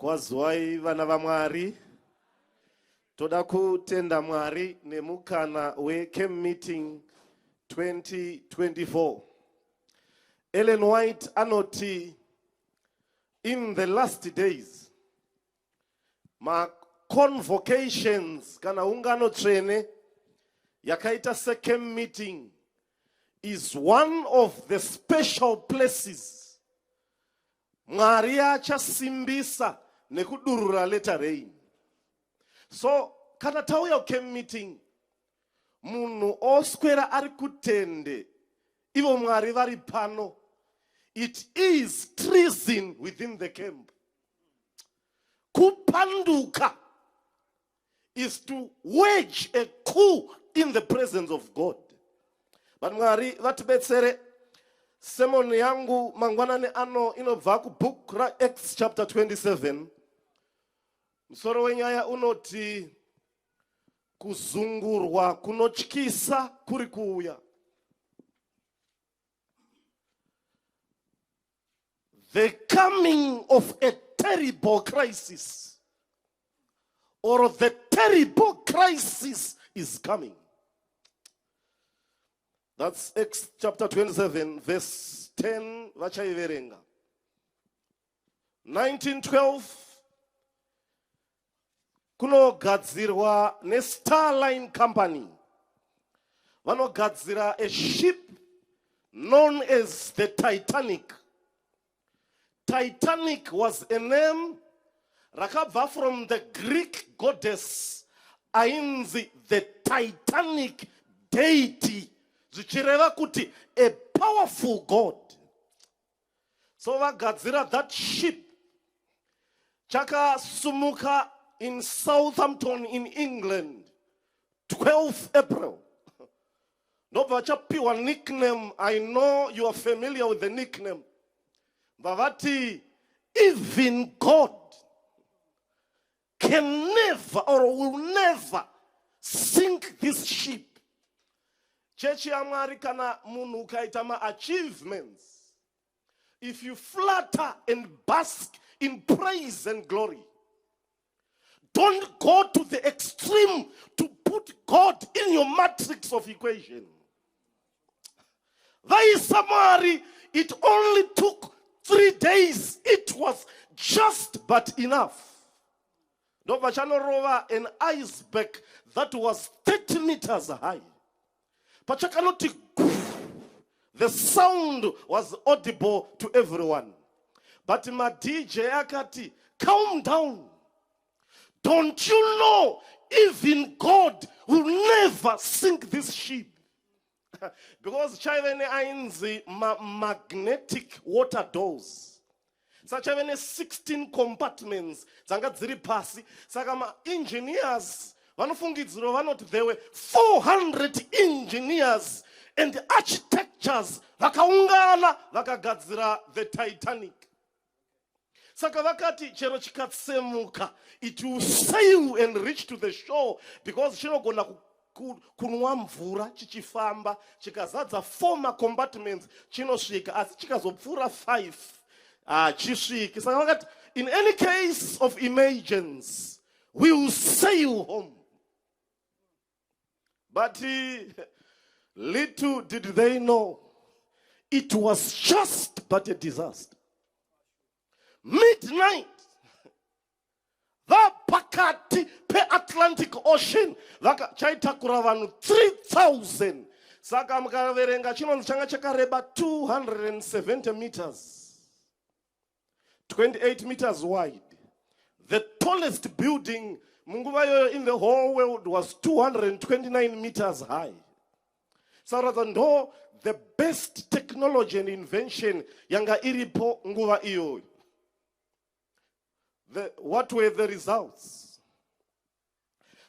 Kwazwai vana vaMwari. Toda kutenda Mwari nemukana we camp meeting 2024. Ellen White anoti, in the last days, ma convocations kana ungano tsvene yakaita second meeting is one of the special places Mwari achasimbisa nekudurura later rain. So kana tauya camp meeting munhu oswera ari kutende ivo Mwari vari pano, it is treason within the camp. Kupanduka is to wage a coup in the presence of God. But Mwari vatibetsere. Sermon yangu mangwanani ano inobva book ra Acts chapter 27. Musoro wenyaya unoti kuzungurwa kunotyisa kuri kuuya. The coming of a terrible crisis, or the terrible crisis is coming. That's Acts chapter 27, verse 10, vachaiverenga. 1912, kunogadzirwa neStarline Company. Vanogadzira a ship known as the Titanic. Titanic was a name rakabva from the Greek goddess ainzi the Titanic deity. Zvichireva kuti a powerful God. So vagadzira that ship chakasumuka in Southampton in England 12th April. Ndobva chapiwa nickname. I know you are familiar with the nickname. Bavati, even God can never or will never sink this ship. Chechi Amari kana munu kaitama achievements. If you flatter and bask in praise and glory, don't go to the extreme to put God in your matrix of equation. Vaisamari, it only took 3 days. It was just but enough. Novachanorowa, an iceberg that was 30 meters high. Pachakanoti, the sound was audible to everyone. But my DJ akati, calm down. Don't you know, even God will never sink this ship. Because chavene ainzi magnetic water doors. Such having 16 compartments. Zanga dziri pasi. Saka engineers. There were 400 engineers and architectures vakaungana vakagadzira the Titanic. Saka vakati chero chikatsemuka, it will sail and reach to the shore because chinogona kunwa mvura chichifamba chikazadza 4 compartments chinosvika asi chikazopfuura 5 chisviki. Saka vakati in any case of emergence we will sail home. But little did they know, it was just but a disaster. Midnight, the pakati pe Atlantic Ocean, chaitakura vanhu 3,000. Saka mukaverenga chinonzi changa chakareba 270 meters, 28 meters wide. The tallest building in the whole world was 229 meters high. So rather than the best technology and invention yanga iripo nguva iyo. What were the results?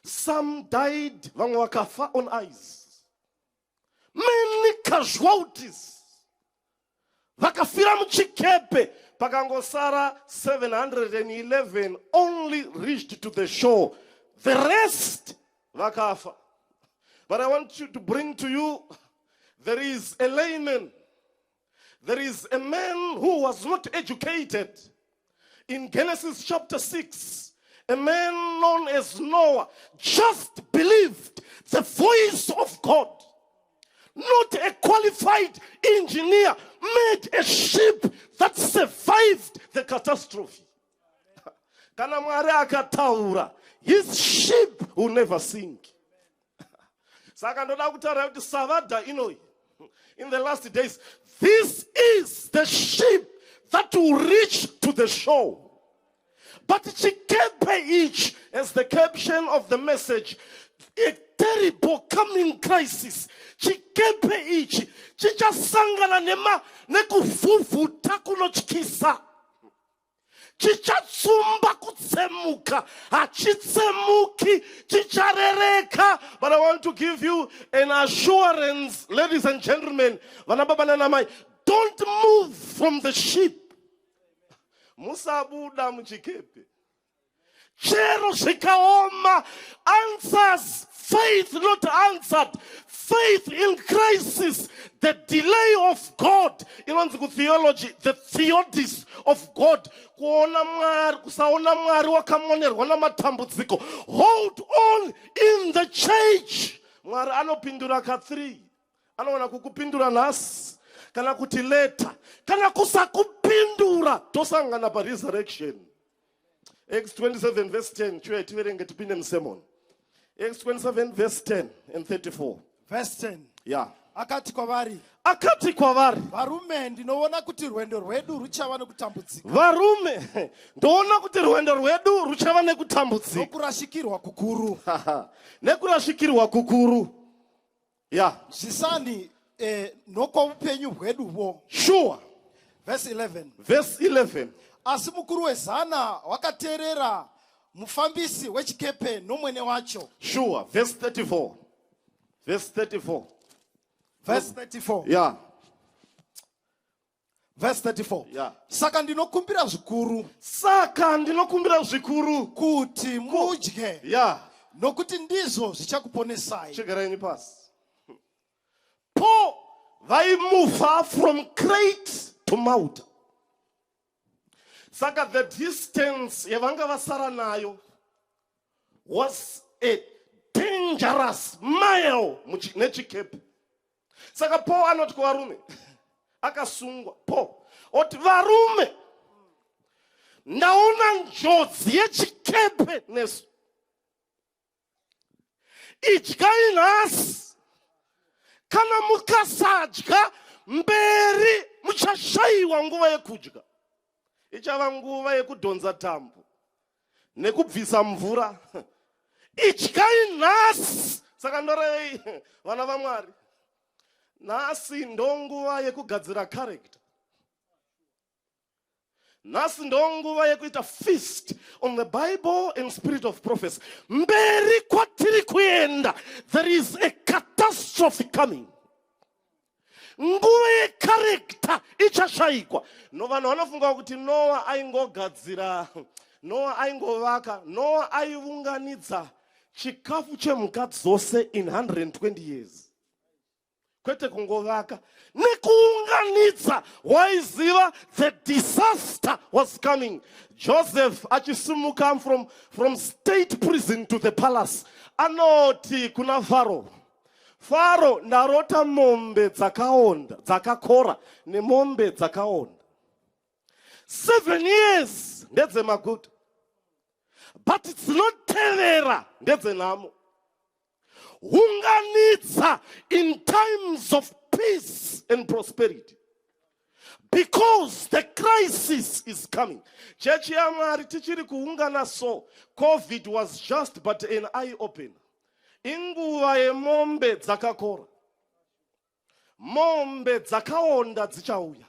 Some died vamwe vakafa on ice. Many casualties. Vakafira muchikepe. Pakangosara 711 only reached to the shore. The rest, vakafa. But I want you to bring to you, there is a layman. There is a man who was not educated. In Genesis chapter 6, a man known as Noah just believed the voice of God. Not a qualified engineer, made a ship that survived the catastrophe. Kana Mwari akataura, his ship will never sink. Saka ndoda kutaura kuti Savada inoi. In the last days, this is the ship that will reach to the shore. But chikepe each, as the caption of the message, a terrible coming crisis. Chikepe each, chichasangana nema nekuvuvuta kunochikisa. Chichatsumba kutsemuka, achitsemuki, chicharereka. But I want to give you an assurance, ladies and gentlemen, don't move from the ship. Musabuda muchikepe. Chero shikaoma, answers, faith not answered, faith in crisis, the delay of God. In theology, the theodicy of God. Hold on in the church. Mwari anopindura ka3. Anaona kukupindura nas. Kana kutileta. Kana kusakupindura. Tosangana pa resurrection. Acts 27 verse 10. Acts 27 verse 10 and 34. Verse 10. Yeah. Akati kwavari. Varume ndinoona kuti rwendo rwedu ruchava nekutambudzika. Varume ndinoona kuti rwendo rwedu ruchava nekutambudzika. Nokurashikirwa kukuru. Nekurashikirwa kukuru. Yeah. Zvisani nokoupenyu hweduwo. Sure. Verse 11. Verse 11. Asi mukuru wezana wakateerera mufambisi wechikepe nomwene wacho. Sure. Verse 34. Verse 34. Verse 34. Yeah. Verse 34. Yeah. Saka ndinokumbira zvikuru kuti mudye. Yeah. Nokuti ndizvo zvichakuponesai. Chegereni pasi. Paul vaimuva from Crete to Malta. Saka the distance yavanga vasara nayo was a dangerous mile nechikepe. Saka Paul anoti kuvarume akasungwa. Paul oti varume ndaona njodzi yechikepe nesu. Idyai nhasi kana mukasadya mberi muchashaiwa nguva yekudya. Ichava nguva yekudhonza tambo nekubvisa mvura. Idyai nhasi. Saka ndorei vana vaMwari, nhasi ndonguva yekugadzira character. Nhasi ndonguva yekuita feast on the Bible and spirit of prophecy. Mberi kwatiri kuenda, there is a catastrophe coming. Nguva yecharacter ichashaikwa. Vanhu vanofunga kuti Noah aingogadzira, Noah aingovaka, Noah aiunganidza chikafu chemhuka dzose in 120 years. Kwete kungovaka nekuunganidza. Waiziva the disaster was coming. Joseph achisumuka from state prison to the palace. Anoti kuna Faro ndarota mombe dzakakora nemombe dzakaonda. 7 years ndedze maguta. But it's not tevera ndedze nhamo. Unganidza in times of peace and prosperity. Because the crisis is coming. Church yaMwari tichiri kuungana so. COVID was just but an eye opener. Inguva yemombe dzakakora. Mombe dzakaonda dzichauya.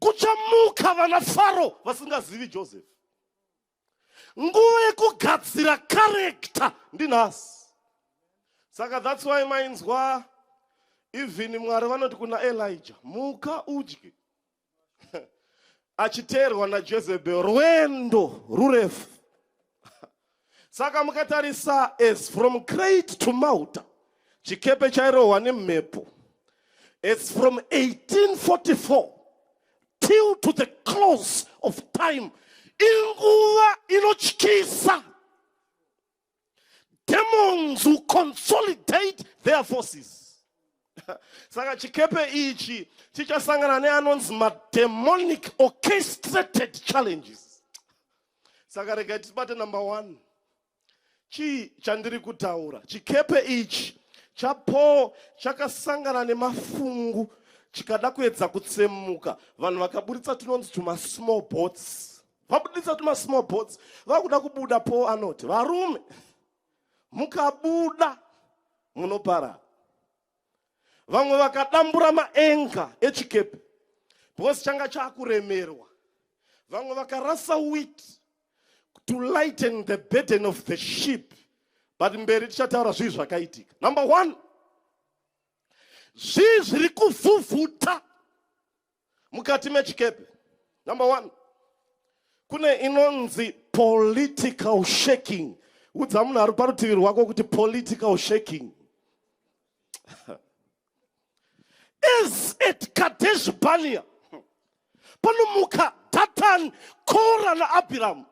Kuchamuka vana Faro vasingazivi Joseph. Nguva yekugadzira character ndinhasi. Saka that's why mainzwa even Mwari vanoti kuna Elijah, muka udye. Achiteerwa naJezebel rwendo rurefu. Saka mukatarisa as from Crete to Malta, chikepe chairohwa nemhepo. It's from 1844 till to the close of time. inguva inotyisa. Demons will consolidate their forces. Saka chikepe ichi chichasangana neanonzi demonic orchestrated challenges. Saka rega tisibate number 1. Chi chandiri kutaura. Chikepe ichi chapo chakasangana nemafungu chikada kuedza kutsemuka. Vanhu vakaburitsa tunonzi tuma small boats. Vaburitsa tuma small boats. Vakuda kubuda po anoti varume mukabuda munopara. Vamwe vakadambura maenga echikepe because changa chakuremerwa. Vamwe vakarasa wheat to lighten the burden of the ship. But mberi tichataura zvinhu zvakaitika. Number 1, zvinhu zviri kuvhuvhuta mukati mechikepe. Number 1, kune inonzi political shaking. Udza munhu ari parutivi rwako kuti political shaking. Is it Kadesh Barnea? Panomuka Datan, Korah na Abiram.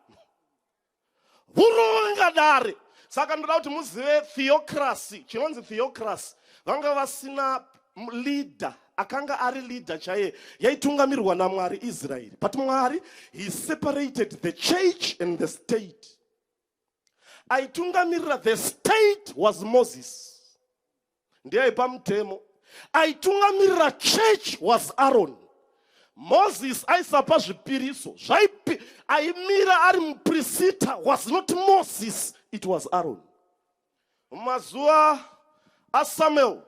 Vuronga dare. Saka ndoda kuti muzive theocracy. Chinonzi theocracy. Vanga vasina leader. Akanga ari leader chaye. Yaitungamirirwa naMwari Israel. But Mwari, he separated the church and the state. Aitungamirira the state was Moses. Ndiye pamutemo. Aitungamirira church was Aaron. Moses aisapa zvipiriso. Aimira ari muprista was not Moses, it was Aaron. Mazuva aSamuel.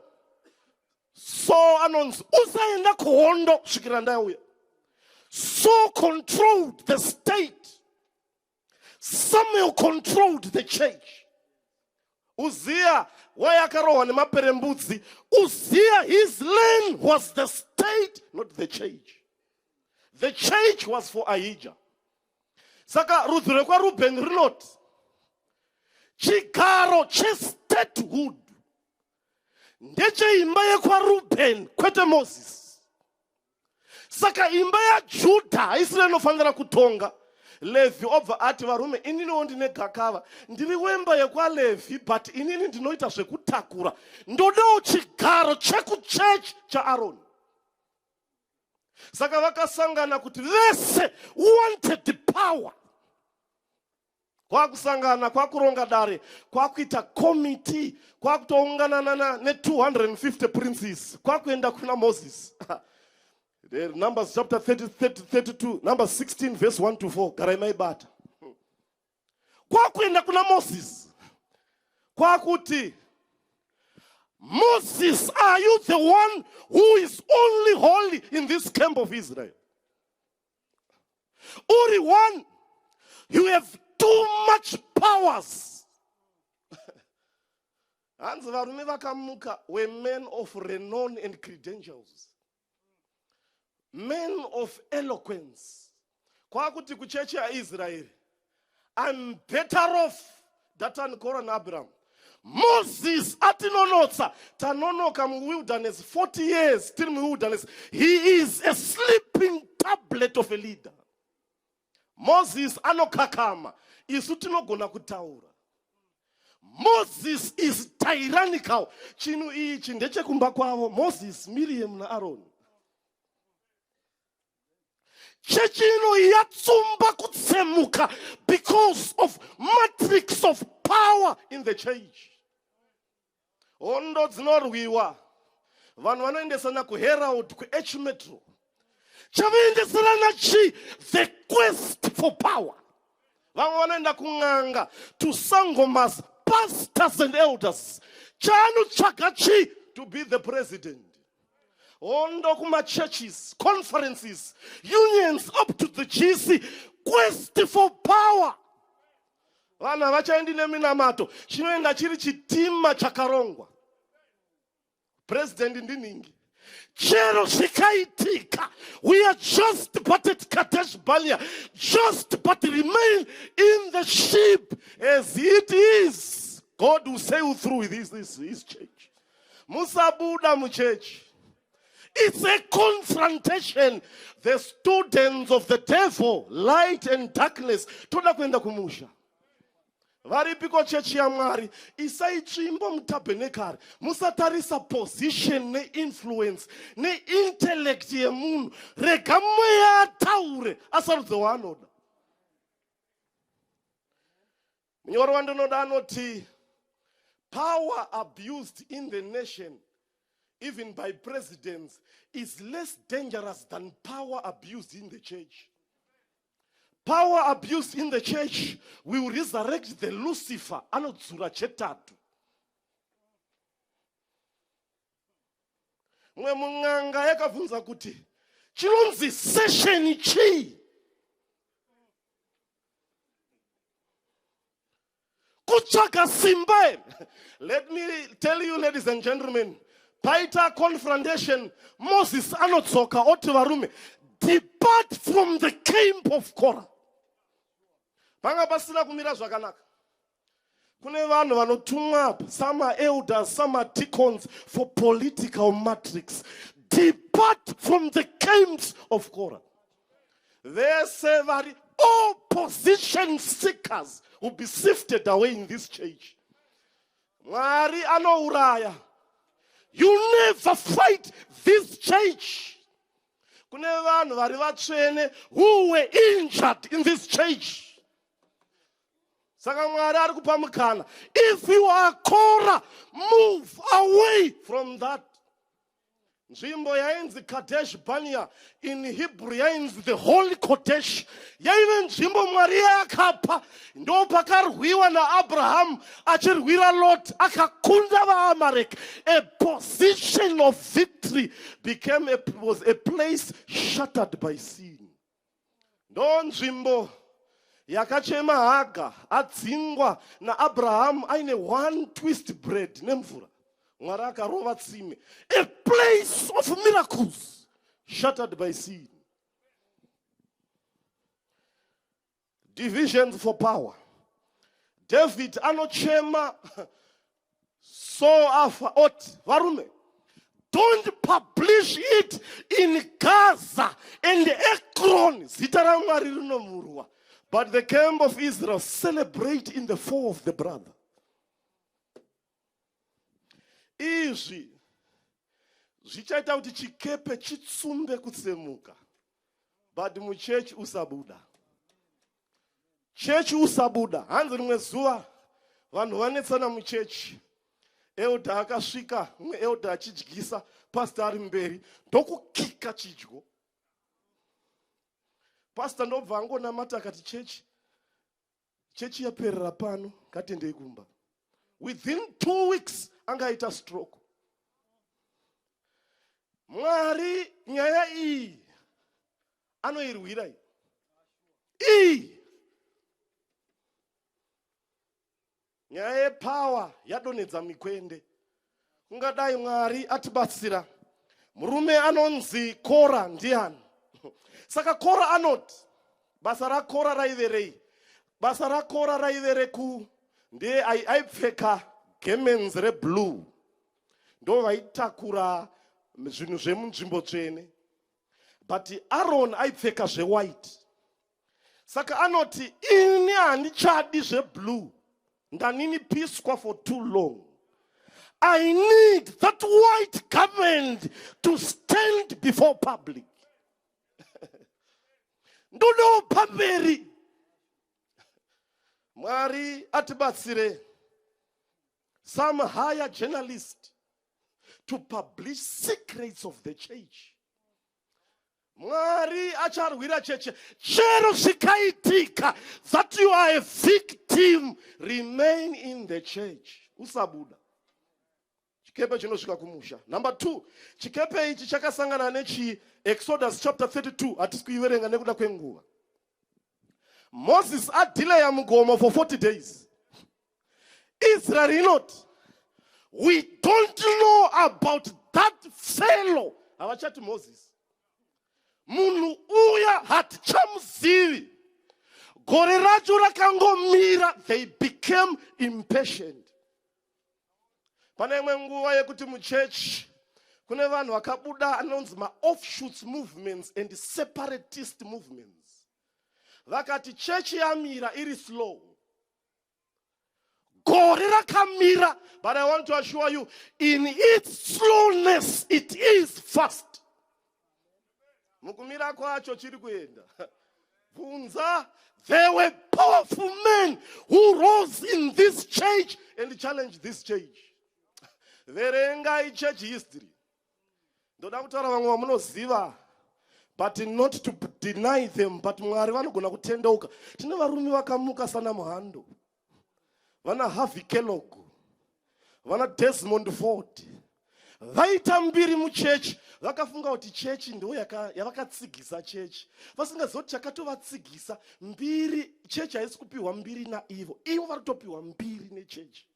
So anonzi usaenda kuhondo svikira ndauya. So controlled the state. Samuel controlled the church. Uzziah wayakarohwa nemaperembudzi. Uzziah, his land was the state, not the church. The church was for Ahijah. Saka rudzi rekwaRubheni rinoti chigaro chestatehood ndecheimba yekwaRubheni kwete Moses. Saka imba yaJudha haisina inofanira kutonga. Levi obva ati varume ininiwo ndine gakava ndiri wemba yekwaLevi but inini ndinoita zvekutakura. Ndodawo chigaro chekuchurch chaAaron. Saka vakasangana kuti vese wanted the power. Kwakusangana, kwakuronga dare, kwakuita committee, kwakutoungana ne250 princes, kwakuenda kuna Moses. Numbers chapter 32, Numbers 16 verse 1 to 4. Garaimaibata. Kwakuenda kuna Moses. Kwakuti, Moses, are you the one who is only holy in this camp of Israel? Uri one, you have too much powers. Hanzi varume vakamuka were men of renown and credentials. Men of eloquence. Kwakuti kuchechi ya Israel, I'm better off Datan, Korah na Abiram. Moses atinonotsa tanonoka mu wilderness 40 years still mu wilderness. He is a sleeping tablet of a leader. Moses anokakama isu tinogona kutaura. Moses is tyrannical. Chinu ichi ndechekumba kwavo Moses, Miriam na Aaron. Chechino yatsumba kutsemuka because of matrix of power in the church. Ondo dzinorwiwa. Vanhu vanoendesana kuHerald, kuH Metro. Chavaendesana chi? The quest for power. Vamwe vanoenda kung'anga, to sangomas, pastors and elders. Chanu chakachi to be the president. Ondo kuma churches, conferences, unions up to the GC, quest for power. Vana vachaendi neminamato, chinoenda chiri chitima chakarongwa. President ndiningi. Chero zvikaitika. We are just but at Kadesh Barnea, just but remain in the ship as it is. God will sail through with his church. Musabuda mu church. It's a confrontation. The students of the devil, light and darkness, toda kuenda kumusha. Varipiko chechi ya Mwari, isaitsvimbo mutabernacle, musatarisa position ne influence, ne intellect yemunhu, rega mweya ataure, asarudze waanoda. Munyori wandinoda anoti, power abused in the nation, even by presidents, is less dangerous than power abused in the church. Power abused in the church will resurrect the Lucifer anodzura chetatu. Mwe munganga yakabvunza kuti chinonzi session chii? Kutsvaga simba. Let me tell you, ladies and gentlemen, paita confrontation, Moses anotsoka oti varume, depart from the camp of Korah. Panga pasina kumira zvakanaka. Kune vanhu vanotumwa, some are elders, some are deacons for political matrix. Depart from the camps of Korah. They say that all position seekers will be sifted away in this church. Mwari anouraya. You never fight this church. Kune vanhu vari vatsvene who were injured in this church. Saka Mwari ari kupa mukana. If you are Korah, move away from that. Nzvimbo yainzi Kadesh Barnea, in Hebrew yainzi the Holy Kodesh. Yaive nzvimbo Mwari yakapa, ndo pakarwiwa naAbraham achirwira Lot akakunda vaAmarek. A position of victory was a place shattered by sin. Ndo nzvimbo yakachema Haga adzingwa naAbraham aine one twist bread nemvura. Mwari akarova tsime. A place of miracles shattered by sin. Divisions for power. David anochema so afa ot varume. Don't publish it in Gaza and Ekron. Zita ra Mwari rinomurwa. But the camp of Israel celebrate in the fall of the brother. Izvi zvichaita kuti chikepe chitsumbe kutsemuka. But muchechi usabuda. Chechi usabuda. Hanzi rimwe zuva vanhu vanetsana muchechi. Elda akasvika, mumwe elda achidyisa, pastor ari mberi, ndokukika chidyo. Pastor ndobva angonamata akati chechi yaperera pano, ngatendei kumba. Within 2 weeks angaita stroke. Mwari nyaya iyi anoirwira iyi. Nyaya yepower yadonedza mikwende. Ungadai Mwari atibatsira. Murume anonzi Korah ndiani? Saka Korah anoti basa raKorah raiverei? Basa raKorah raivereku ndiye aipfeka gemens reblue. Ndo vaitakura zvinhu zvemunzvimbo tsvene. But Aaron aipfeka zvewhite. Saka anoti ini handichadi zveblue. Ndanini piswa for too long. I need that white garment to stand before public. Ndono pamberi. Mwari atibatsire. Some hire journalists to publish secrets of the church. Mwari acharwira cheche. Chero zvikaitika that you are a victim, remain in the church. Usabuda. Chikepe chinosvika kumusha. Number 2, chikepe ichi chakasangana nechi Exodus chapter 32. Hatisikuiverenga nekuda kwenguva. Moses adelaya mugomo for 40 days. Israel not. We don't know about that fellow. Havachati Moses. Munhu uya hatichamuzivi. Gore racho rakangomira. They became impatient. Pane imwe nguva yekuti muchechi Kune vanhu vakabuda anonzi ma-offshoots movements and separatist movements. Vakati chechi yamira iri slow. Gore rakamira, but I want to assure you, in its slowness, it is fast. Mukumira kwacho chiri kuenda. Bunza, there were powerful men who rose in this church and challenged this church. Verenga church history. Ndoda kutaura vamwe vamunoziva, but not to deny them, but Mwari vanogona kutendeuka. Tine varume vakamuka sana muhando. Vana Harvey Kellogg, vana Desmond Ford. Vaita mbiri muchechi, vakafunga kuti chechi ndo yavakatsigisa chechi. Vasingazoti chakatovatsigisa mbiri, chechi haisi kupiwa mbiri naivo. Ivo varitopiwa mbiri nechechi.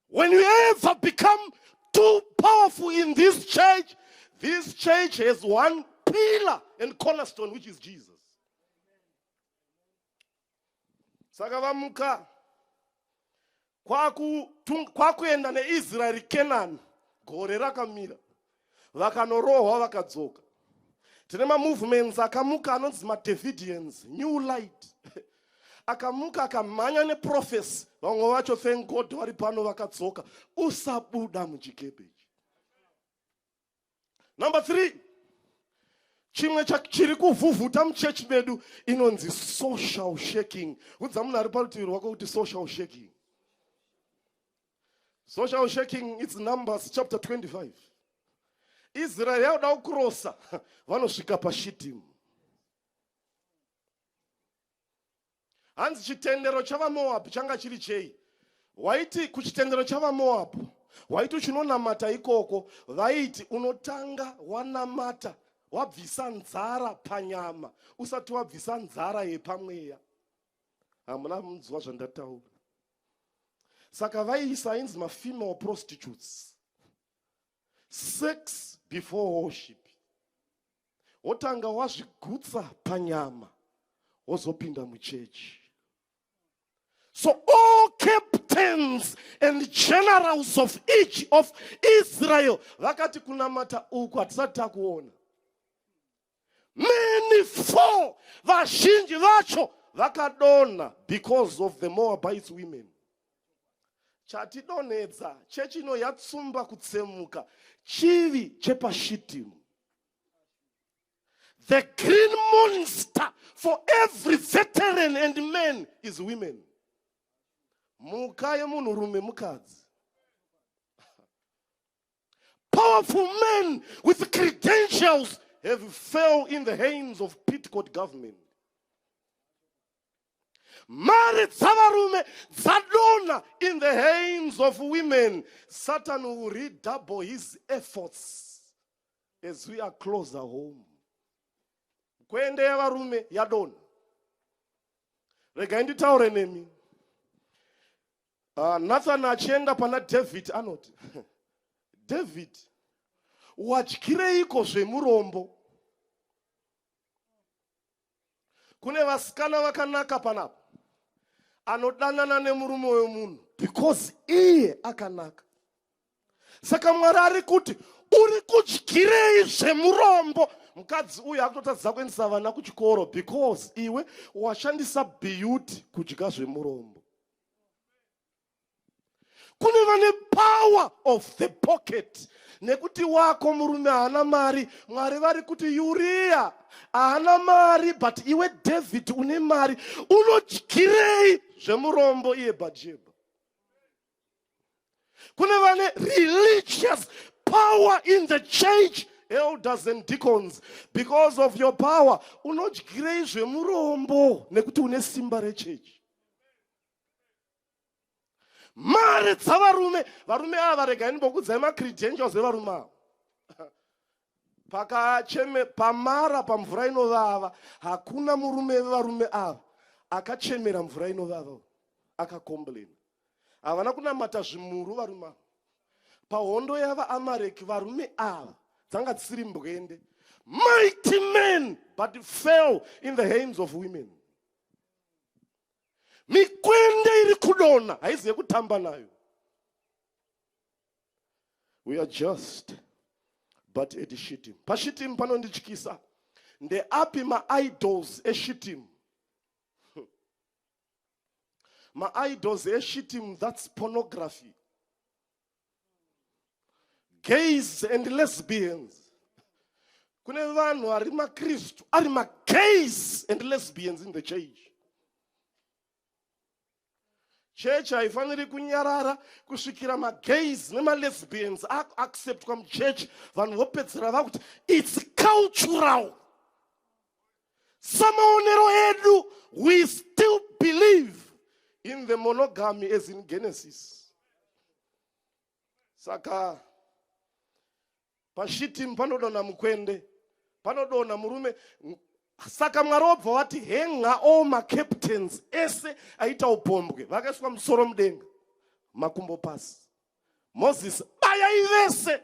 When you ever become too powerful in this church has one pillar and cornerstone, which is Jesus. Saka vamuka kwakuenda neIsrael Canaan, gore rakamira, vakanorohwa vakadzoka. Tine movements akamuka anonzi Davidians, New Light. Akamuka akamhanya neprofesi, vamwe vacho thank God vari pano vakadzoka. Usabuda muchikepe. Number 3, chimwe chiri kuvhuvhuta muchechi medu inonzi social shaking. Udza munhu ari parutivi rwako kuti social shaking. Social shaking, it's Numbers chapter 25. Israel yauda kurosa, vanosvika paShittim. Hanzi chitendero chavaMoab changa chiri chei. Waiti kuchitendero chavaMoab, waiti uchinonamata ikoko, vaiti unotanga wanamata, wabvisa nzara panyama, usati wabvisa nzara yepamweya. Hamuna munzwa zvandataura. Saka vaiisa inzi female prostitutes. Sex before worship. Wotanga wazvigutsa panyama, wozopinda muchechi. So all captains and generals of each of Israel vakati kunamata uku hatisati takuona. Many fall, vazhinji vacho vakadona because of the Moabite women. Chatidonedza, chechi ino yatsumba kutsemuka, chivi chepaShittim. The green monster for every veteran and man is women. Muka yemunhurume mukadzi. Powerful men with credentials have fell in the hands of Pitcoat government. Mari dzavarume dzadona in the hands of women. Satan will redouble his efforts as we are closer home. Kwende yavarume yadona. Rega nditaure nemi. Nathan achienda pana David anoti. David, wadykireiko zvemurombo? Kune vasikana vakanaka panapa. Anodanana nemurume wemunhu because iye akanaka. Saka Mwari ari kuti uri kudyirei zvemurombo? Mukadzi uyu akutotadzisa kuendesa vana kuchikoro because iwe washandisa beauty kudya zvemurombo. Kune vane power of the pocket. Nekuti wako murume haana mari, Mwari vari kuti Uriah haana mari, but iwe David une mari, unodyirei zvemurombo iye Bajeba. Kune vane religious power in the church, elders and deacons, because of your power, unodyirei zvemurombo nekuti une simba rechechi. Mari dzavarume, varume ava regai ndimbokudzai macredentials evarume ava. Pakacheme pamara pamvura inovava, hakuna murume vevarume ava akachemera mvura inovava, akakomplaina. Havana kunamata zvimuru varume ava. Pahondo yava Amareki varume ava dzanga dzisiri mbwende. Mighty men, but fell in the hands of women. Mikwende iri kudona, haiziye kutamba nayo. We are just but at Shittim. Pashittim panondichikisa. Nde api ma idols Shittim. Ma idols Shittim, that's pornography. Gays and lesbians. Kune vanhu ari maKristu, ari gays and lesbians in the church. Church haifaniri kunyarara kusvikira gays nema lesbians accept from church vanhu vopedzera vakuti it's cultural. Samaonero edu, we still believe in the monogamy as in Genesis. Saka Pashittim panodona mukwende, panodona murume. Saka mwarobva wati henga all ma captains ese aita upombwe vakaiswa musoro mudenga makumbo pasi. Moses baya ivese.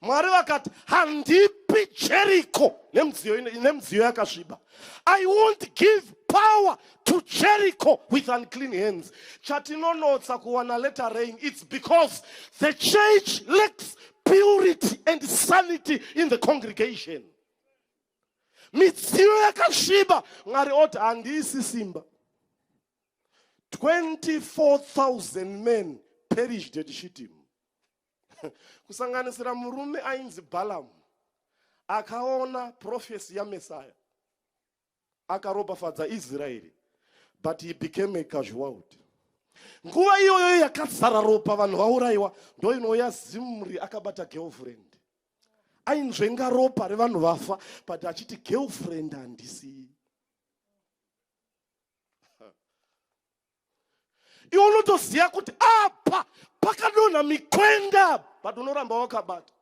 Mwari vakati handipi Jericho nemdziyo yakasviba. I won't give power to Jericho with unclean hands. Chatinonotsa kuwana later rain. It's because the church lacks purity and sanity in the congregation. Midziyo yakasviba. Mwari oti handisi simba. 24,000 men perished at Shittim. Kusanganisira murume ainzi Balaam akaona prophecy ya Messiah akaropafadza Israeli, but he became a casualty. Nguva iyoyo yakazara ropa vanhu vauraiwa, ndo inouya Zimri akabata girlfriend. Ainzvenga ropa revanhu vafa, but achiti girlfriend handisi. Iwo unotoziva kuti apa pakadonha mikwenda, but unoramba wakabata.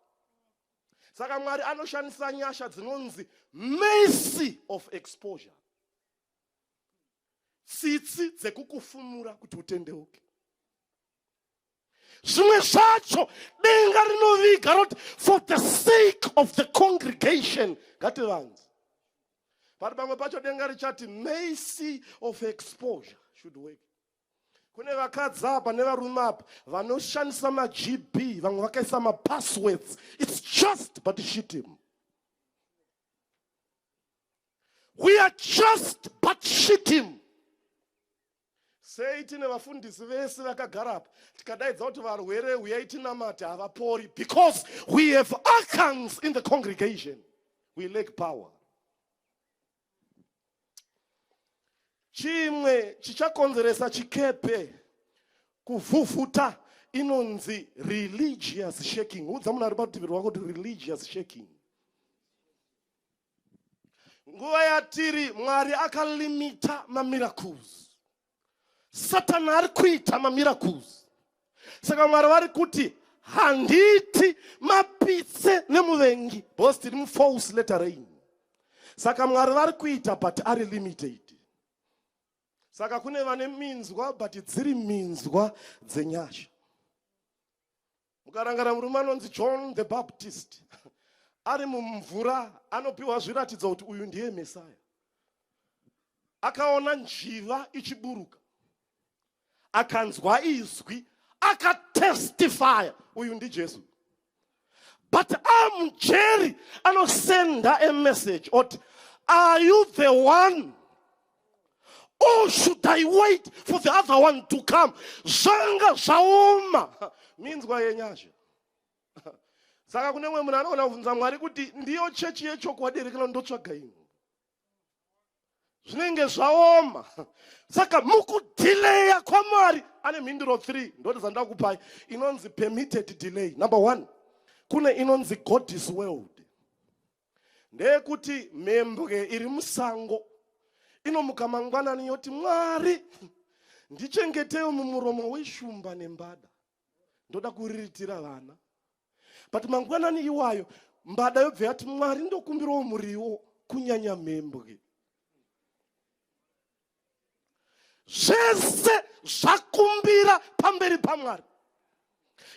Saka Mwari anoshandisa nyasha dzinonzi mercy of exposure. Tsitsi dzekukufumura kuti utendeuke. Zvimwe zvacho denga rinoviga roti for the sake of the congregation ngativanze. But pamwe pacho denga richati mercy of exposure should work. Kune vakadzi apa nevarume apa vanoshandisa ma-GB, vamwe vakaisa ma-passwords. It's just but Shittim. We are just but Shittim. Sei tine vafundisi vese vakagara apa tikadaidza kuti varwere uyai tinamate havapori because we have archons in the congregation. We lack power. Chimwe chichakonzeresa chikepe kuvhuvhuta inonzi religious shaking. Udza munhu ari parutivi rwako kuti religious shaking. Nguva yatiri Mwari akalimita mamiracles. Satan ari kuita mamiracles. Saka Mwari vari kuti handiti mapitse nemuvengi because tiri mufalse later rain. Saka Mwari vari kuita but ari limited. Saka kune vane minzwa but dziri minzwa dzenyasha. Mukarangara murume anonzi John the Baptist ari mumvura anopiwa zviratidzo kuti uyu ndiye Messiah. Akaona njiva ichiburuka, akanzwa izwi, akatestify uyu ndi Jesu. But Jerry anosenda a message oti are you the one? Or should I wait for the other one to come? Zvanga zvaoma minzwa yenyasha. Saka kune mwe munhu anoona kubvunza Mwari kuti ndiyo chechi yechokwadi rekana ndotsvaga ino. Zvinenge zvaoma. Saka mukudhileya kwaMwari ane mhinduro 3 ndoti zvandakupai inonzi permitted delay. Number 1, kune inonzi God's world. Ndeyekuti mhembwe iri musango inomuka mangwanani yoti Mwari ndichengetewo mumuromo weshumba nembada, ndoda kuriritira vana. But mangwanani iwayo mbada yobva yati Mwari ndokumbirawo muriwo kunyanya mhembwe. Zvese zvakumbira pamberi paMwari.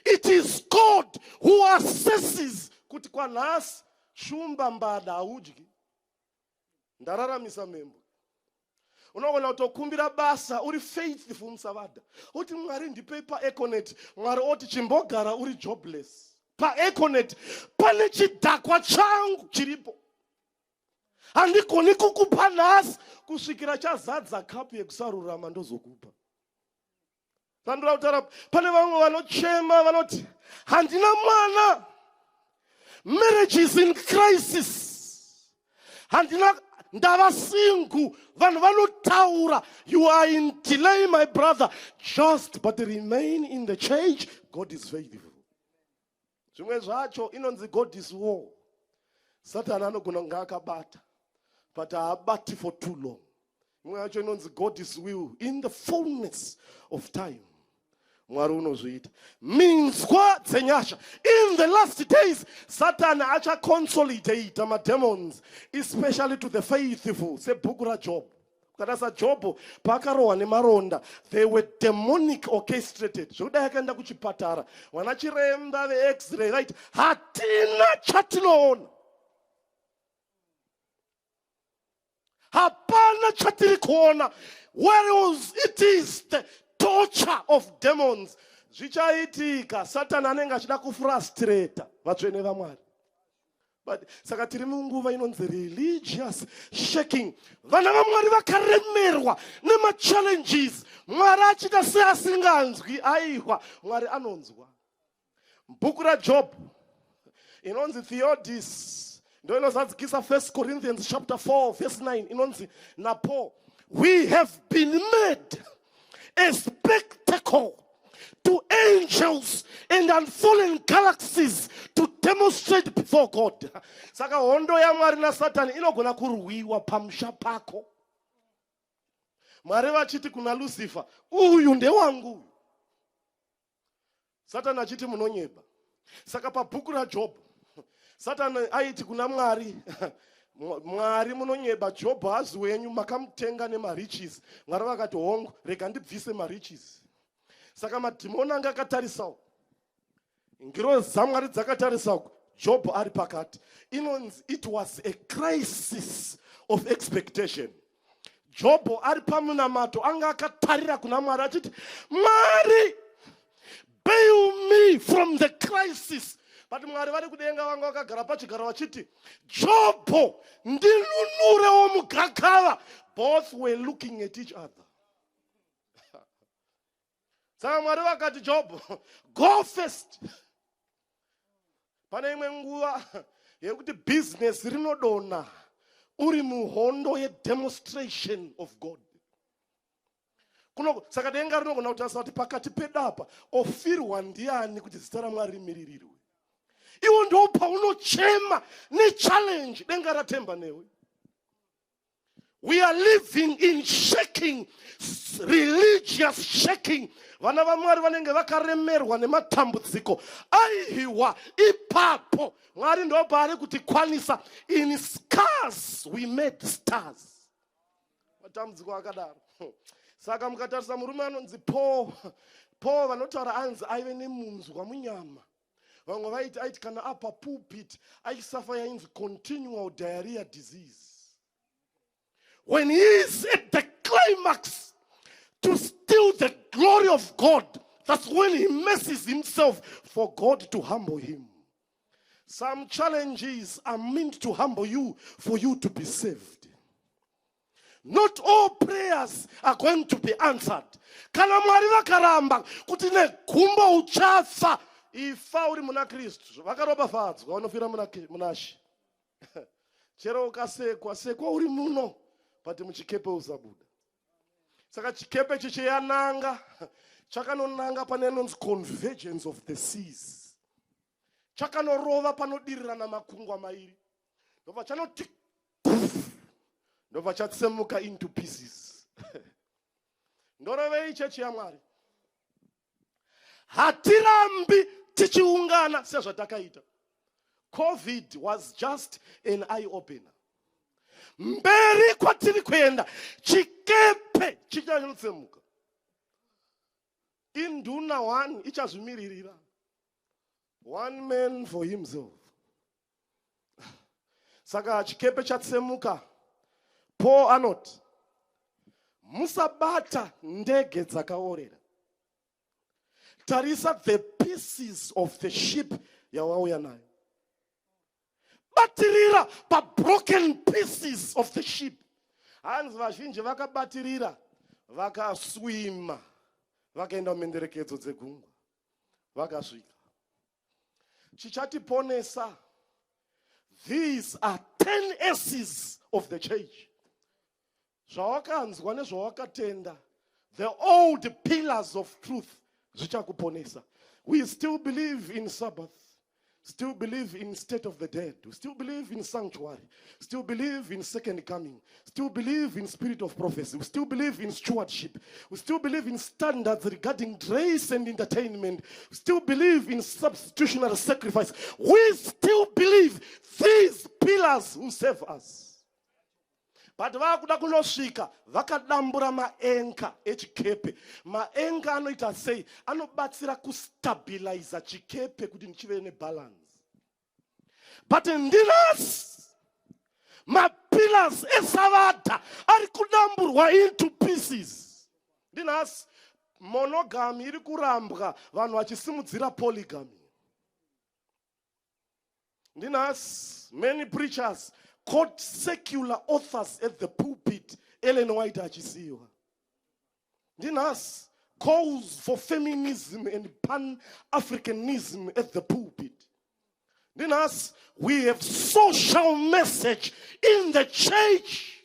It is God who assesses kuti kwanhasi shumba mbada haudyi, ndararamisa mhembwe. Unoona utokumbira basa uri faithful musavada. Oti Mwari ndipei paEconet, Mwari oti chimbogara uri jobless. paEconet pane chidhakwa changu chiripo. Handikoni kukupa nhasi kusvikira chazadza kapu yekusarurama ndozokupa. Vandura kutaura pane vamwe vanochema vanoti handina mwana. Marriage is in crisis. Handina ndava single. Vanhu vanotaura you are in delay my brother. Just but remain in the church. God is faithful. Zvimwe zvacho inonzi God is war. Satan anogona kunge akabata but haabati for too long. Imwe yacho inonzi God is will. In the fullness of time. Mwari unozviita. Minzwa dzenyasha. In the last days, Satan acha consolidate my demons, especially to the faithful. Sebhuku raJob. Karasa Job pakarohwa nemaronda. They were demonic orchestrated. Zvokuda yakaenda kuchipatara. Vanachiremba ve-X-ray, right? Hatina chatinoona. Hapana chatiri kuona. Whereas it is the torture of demons. Zvichaitika Satan anenge achida kufrustrata vatsvene vaMwari. But saka tiri munguva inonzi religious shaking. Vana vaMwari vakaremerwa nema-challenges. Mwari achita seasinganzwi. Aiwa, Mwari anonzwa. Bhuku raJob inonzi Theodis ndo inozadzikisa 1 Corinthians chapter 4 verse 9 inonzi naPaul, we have been made a spectacle to angels and unfallen galaxies to demonstrate before God. Saka hondo yaMwari naSatani inogona kurwiwa pamusha pako. Mwari vachiti kuna Lucifer, uyu ndewangu. Satani achiti munonyeba. Saka pabhuku raJob Satani aiti kuna Mwari, Mwari munonyeba, Job hazi wenyu makamutenga nemariches. Mwari vakati hongu rega ndibvise mariches. Saka madhimoni anga akatarisawo. Ngirozi dzaMwari dzakatarisawo. Job ari pakati. Inonzi it was a crisis of expectation. Job ari pamunamato anga akatarira kuna Mwari achiti, Mwari, bail me from the crisis. But Mwari vari kudenga vanga vakagara pachigaro vachiti, Job, ndinunurewo mugakava. Both were looking at each other. Saka Mwari vakati, Job, go first. Pane imwe nguva yekuti business rinodona uri muhondo yedemonstration of God. Saka denga rinogona kutarisa kuti pakati pedapa ofirwa ndiani kuti zita raMwari rimiririrwe. Iwo ndo paunochema nechallenge denga ratemba newe. We are living in shaking, religious shaking. Vana vaMwari vanenge vakaremerwa nematambudziko. Aiwa ipapo Mwari ndo paari kutikwanisa. In scars we made stars. Matambudziko akadaro. Saka mukatarisa murume anonzi Paul vanotaura anzi aive nemunzwa munyama. Vamwe vaiti kana apa pulpit aisafa yainzi continual diarrhea disease. When he is at the climax to steal the glory of God, that's when he messes himself for God to humble him. Some challenges are meant to humble you for you to be saved. Not all prayers are going to be answered. Kana Mwari vakaramba kuti negumbo uchafa ifa uri muna Kristu. Vakaroba fadzwa vanofira muna She. Chero ukasekwa uri muno but muchikepe usabuda. Saka chikepe chichiyananga chakanonanga pane inonzi convergence of the seas. Chakanorova panodirirana makungwa mairi. Ndobva chanoti ndobva chatsemuka into pieces. Ndorove ichechi yaMwari. Hatirambi tichiungana sezvatakaita. COVID was just an eye opener. Mberi kwatiri kuenda chikepe chichanotsemuka. Induna one ichazvimirira. One man for himself. Saka chikepe chatsemuka. Paul anoti musabata ndege dzakaorera. Tarisa the pieces of the ship yawauya nayo. Batirira pa broken pieces of the ship. Hanzi vazhinji vakabatirira vakaswima vakaenda kumenderekedzo dzegungwa vakasvika. Chichatiponesa. These are 10 S's of the church. Zvawakanzwa nezvawakatenda, the old pillars of truth zvichakuponesa. We still believe in Sabbath, still believe in state of the dead, we still believe in sanctuary, still believe in second coming, still believe in spirit of prophecy, we still believe in stewardship, we still believe in standards regarding grace and entertainment, we still believe in substitutionary sacrifice. We still believe these pillars who save us. But vakuda kunosvika vakadambura maenka echikepe. Maenka anoita sei? Anobatsira kustabilize chikepe kuti chive nebalance. But in this, my pillars esavada ari kudamburwa into pieces. Ndinas monogamy iri kurambwa vanhu vachisimudzira polygamy. Ndinas many preachers quote secular authors at the pulpit. Ellen White achisiwa. Ndinas calls for feminism and pan-Africanism at the pulpit. Ndinas we have social message in the church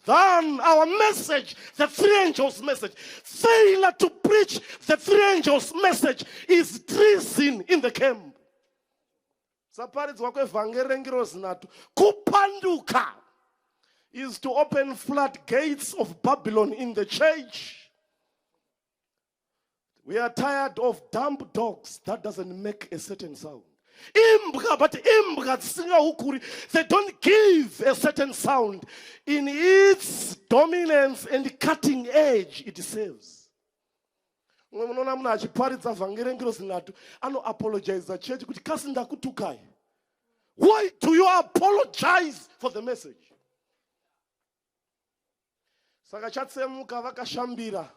than our message, the three angels' message. Failure to preach the three angels' message is treason in the camp. Saparidzwa kwevhangeri rengirozinatu kupanduka is to open floodgates of Babylon in the church. We are tired of dumb dogs that doesn't make a certain sound. But they don't give a certain sound. In its dominance and cutting edge, it serves. Munoona munhu achiparidza vhangeri rengirozinatu anoapologize the church kuti kasi ndakutukai. Why do you apologize for the message? Saka chatsemuka vakashambira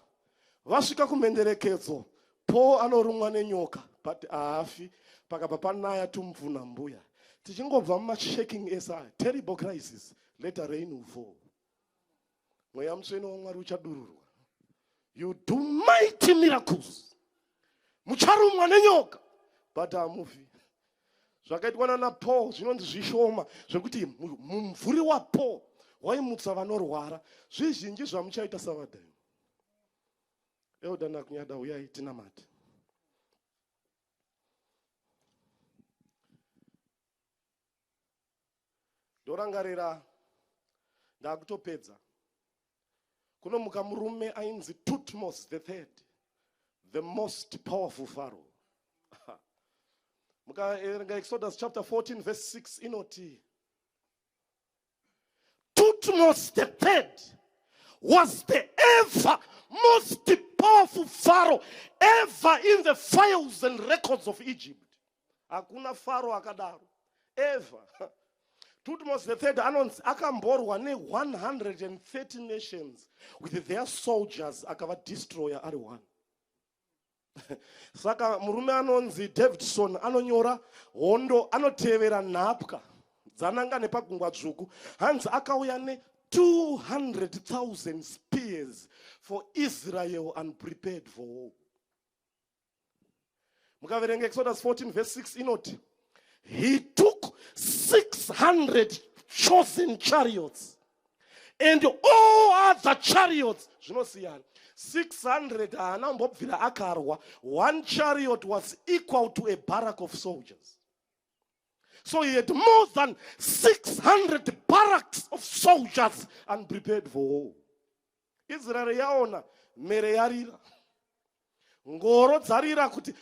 vasvika kumenderekedzo. Po anorumwa nenyoka but haafi pakabva panaya tumvuna mbuya. Tichingobva mumashaking esaya, terrible crisis, later rain will fall. Mweya mutsvene waMwari uchadururwa. You do mighty miracles. Mucharumwa nenyoka but hamufi. Zvakaitwa na Paul zvinonzi zvishoma zvekuti mumvuri waPaul waimutsa vanorwara. Zvizhinji zvamuchaita savadai. Eudana kunyada uyai tinamati. Dorangarira ndakutopedza. Kunomuka murume ainzi Thutmose III, the most powerful pharaoh. Exodus chapter 14 verse 6 inoti. Thutmose III was the ever most powerful pharaoh ever in the files and records of Egypt. Hakuna pharaoh akadaro ever. Thutmose III akamborwa ne-130 nations with their soldiers akava destroyer ari one. Saka murume anonzi Davidson anonyora hondo anotevera nhapwa dzananga nepagungwa dzvuku. Hanzi akauya ne-200,000 spears for Israel unprepared for war. Mukaverenga Exodus 14 verse 6 inoti. He took 600 chosen chariots and all other chariots. 600 anambobvira akarwa. One chariot was equal to a barrack of soldiers. So he had more than 600 barracks of soldiers unprepared for war. Israel yaona mere yarira. Ngoro dzarira kuti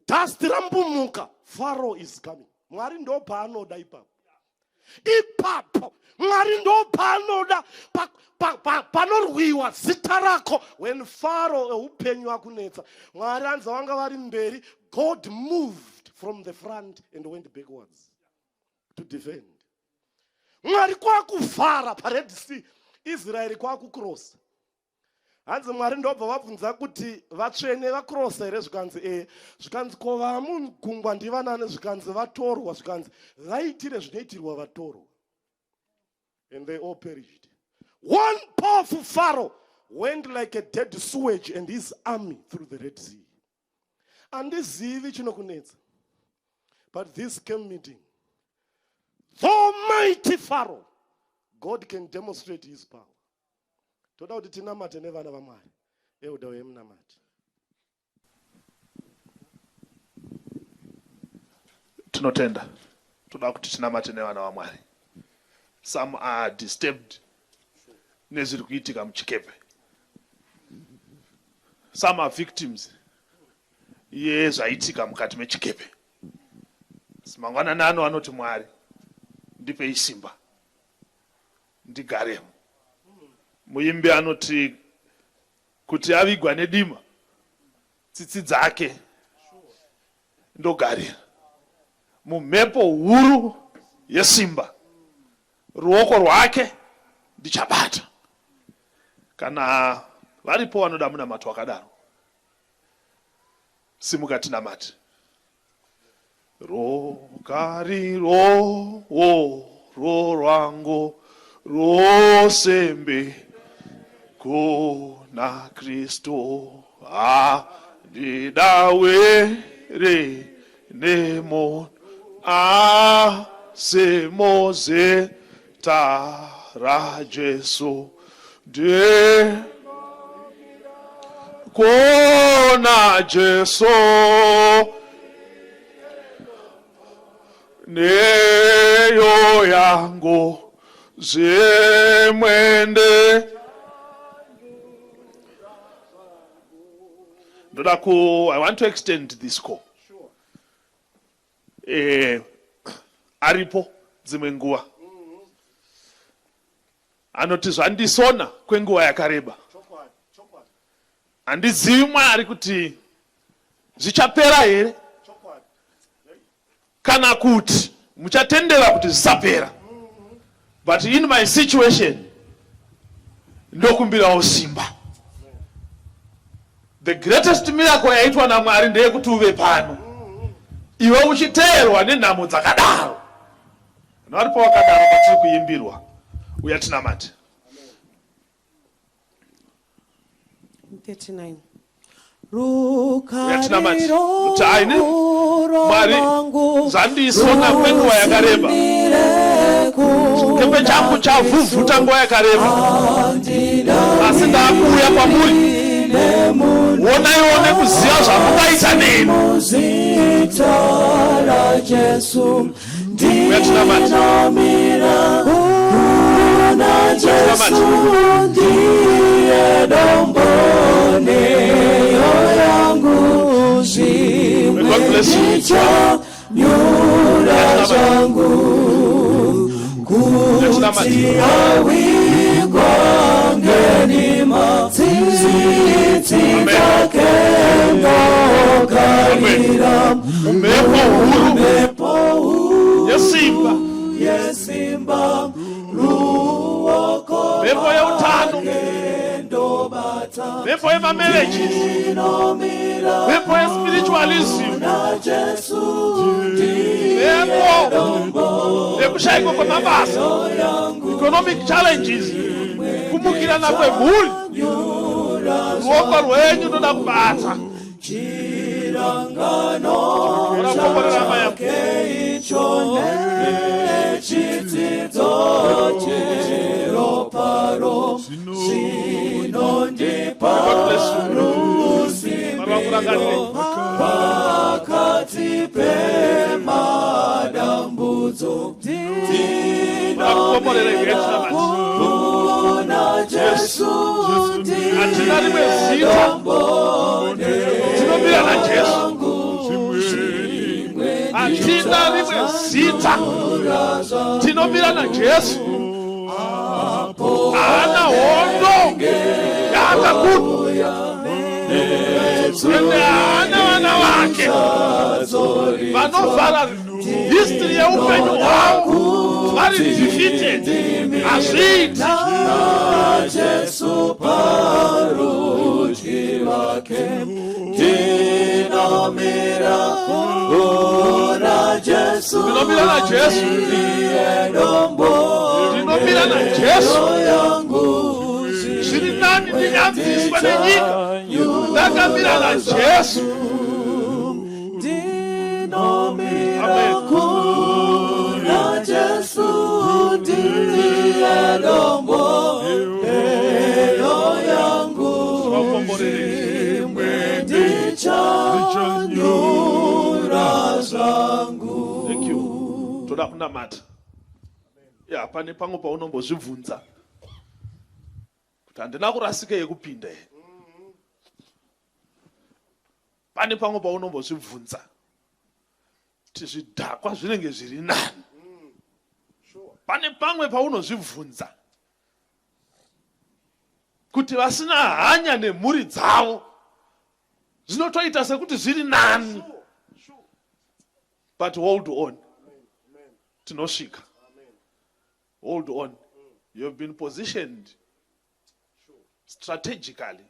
dust rambumuka. Pharaoh is coming. Mwari ndo paanoda ipapo. Ipapo Mwari ndo paanoda panorwiwa zita rako. When Pharaoh upenyu akunetsa, Mwari anza wanga vari mberi. God moved from the front and went backwards to defend. Mwari kwakuvhara paRed Sea, Israel kwakucross. hanzi Mwari ndobva vabvunza kuti vatsvene vakrosa here, zvikanzi zvikanzi ko vamugungwa ndivanani, zvikanzi vatorwa, zvikanzi vaitire zvinoitirwa vatorwa. And they all perished. One powerful Pharaoh went like a dead sewage and his army through the Red Sea. Handizivi chinokunetsa, but this came meeting. The Almighty Pharaoh, God can demonstrate his power. Toda kuti tinamate nevana vaMwari, euda wemunamati. Tinotenda toda kuti tinamate nevana vaMwari. Some are disturbed nezviri kuitika muchikepe. Some are victims yezvaitika mukati mechikepe. Mangwanani ano anoti Mwari ndipei simba ndigaremo. Muimbi anoti kuti avigwa nedima tsitsi dzake ndogarira. Mumhepo huru yesimba ruoko rwake ndichabata. Kana varipo vanoda munamato wakadaro, simuka tinamate. Rogariro rwangu rosembe kuna Kristo andidawere nemo asemoze tara Jesu de kona Jesu neyo yangu zemwende. I want to extend this call. Aripo dzimwe nguva anoti zvandisona kwenguva yakareba, handizivi Mwari kuti zvichapera here kana kuti muchatendera kuti zvisapera. But in my situation ndokumbirawo simba. The greatest miracle yaitwa naMwari ndeyekuti uve pano iwe uchiteerwa nenhamo dzakadaro. Varipo wakadaro patiri kuimbirwa. Uya tinamate. 39. Uya tinamate. Kuti aine Mwari zvandisona kwenguva yakareba, chikepe changu chavhuvhuta nguva yakareba, asi ndakuuya kwamuri. Onaione kuziva zvamungaita neni. Uya tinamate. God bless you. Yesimba Mepo ya utano, mepo ya marriages, mepo ya spiritualism, mepo ya kushaiko kwa mabasa, economic challenges, kumukirana kwe mhuri, ruoko rwenyu ndoda kubata. Orakomborera yako. Tinomira na Jesu. Ana hondo yakakuda. Ana wake vanovhara history yeupenyu hwavo vari defeated. Hazviiti. Jesu, ndinomira na Jesu, ndinomira na Jesu. Zviri nani ndinyadziswa nenyika, ndakamira na Jesu. Amen. Thank you. Toda kunamata. Ya, pane pamwe paunombozvibvunza kuti handina kurasika yekupinda. Pane pamwe paunombozvibvunza kuti zvidhakwa zvinenge zviri nani. Pane pamwe paunozvibvunza kuti vasina hanya nemhuri dzavo zvinotoita sekuti zviri nani. But hold on. Tinosvika. Hold on. You have been positioned strategically.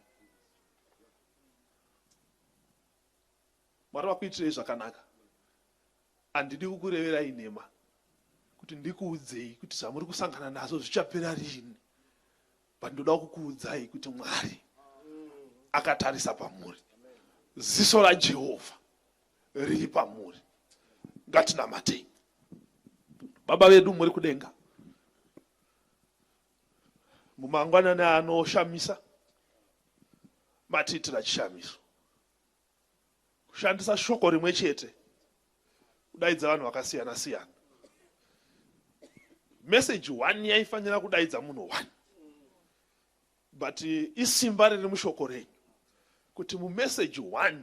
Mwari vakuitirei zvakanaka. Handidi kukureverai nhema kuti ndikuudzei kuti zvamuri kusangana nazvo zvichapera rini. But ndoda kukuudzai kuti Mwari akatarisa pamuri. Ziso raJehovha riri pamuri. Ngatinamatei. Baba vedu muri kudenga, mumangwanani anoshamisa matiitira chishamiso, kushandisa shoko rimwe chete kudaidza vanhu vakasiyana siyana. Message 1 yaifanira kudaidza munhu 1, but isimba riri mushoko renyu kuti mumessage 1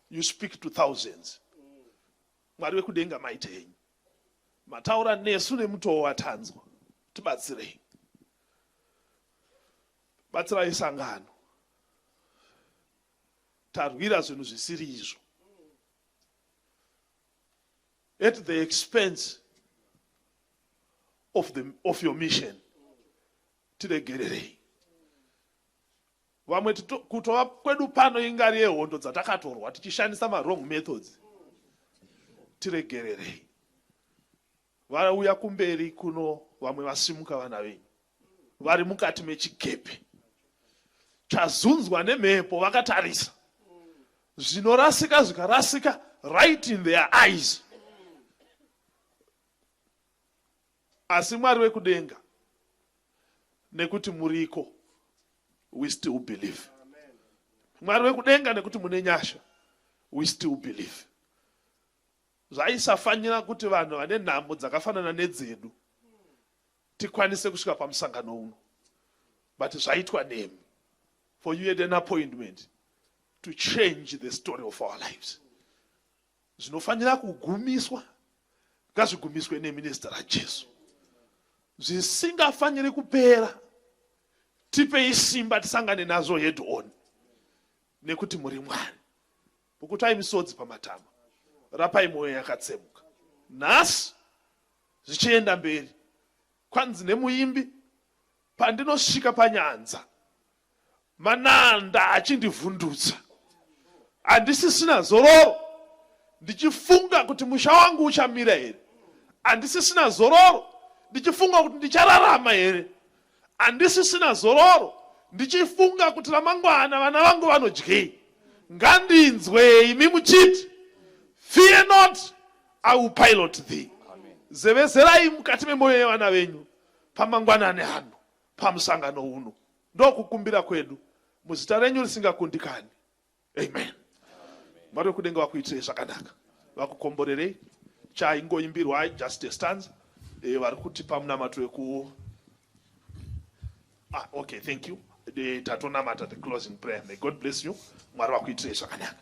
you speak to thousands. Mwari wekudenga maitei, mataura nesu nemutoo watanzwa, tibatsirei. Batsirai sangano, tarwira zvinhu zvisiri izvo at the expense of your mission. Tiregererei. Vamwe kutova kwedu pano ingari yehondo dzatakatorwa tichishandisa wrong methods. Tiregererei. Varauya kumberi kuno, vamwe vasimuka vana venyu, vari mukati mechikepe chazunzwa nemhepo, vakatarisa zvinorasika zvikarasika right in their eyes. Asi Mwari wekudenga, nekuti muriko, we still believe. Mwari wekudenga, nekuti mune nyasha, we still believe. Zvaisafanira kuti vanhu vane nhamo dzakafanana nedzedu tikwanise kusvika pamusangano uno, but zvaitwa nemi. For you had an appointment to change the story of our lives. Zvinofanira kugumiswa, ngazvigumiswe nemi nezita raJesu. Zvisingafaniri kupera, tipei simba tisangane nazvo head on, nekuti muri Mwari. Pukutai misodzi pamatama, rapai mwoyo yakatsemuka. Nhasi zvichienda mberi, kwanzi nemuimbi, pandinosvika panyanza, mananda achindivhundutsa, handisisina zororo, ndichifunga kuti musha wangu uchamira here. Handisisina zororo, ndichifunga kuti ndichararama here. Handisisina zororo, ndichifunga kuti ramangwana vana vangu vanodyei. Ngandinzwe imi muchiti, fear not, I will pilot thee. Zevezerai mukati memwoyo yevana venyu pamangwanani ano, pamusangano uno. Ndokukumbira kwedu muzita renyu risingakundikani. Amen. Mwari wekudenga vakuitirei zvakanaka, vakukomborerei. Chaingoimbirwa just a stanza, vari kutipa munamato weku. Okay, thank you. Tatonamata the closing prayer. May God bless you. Mwari vakuitirei zvakanaka.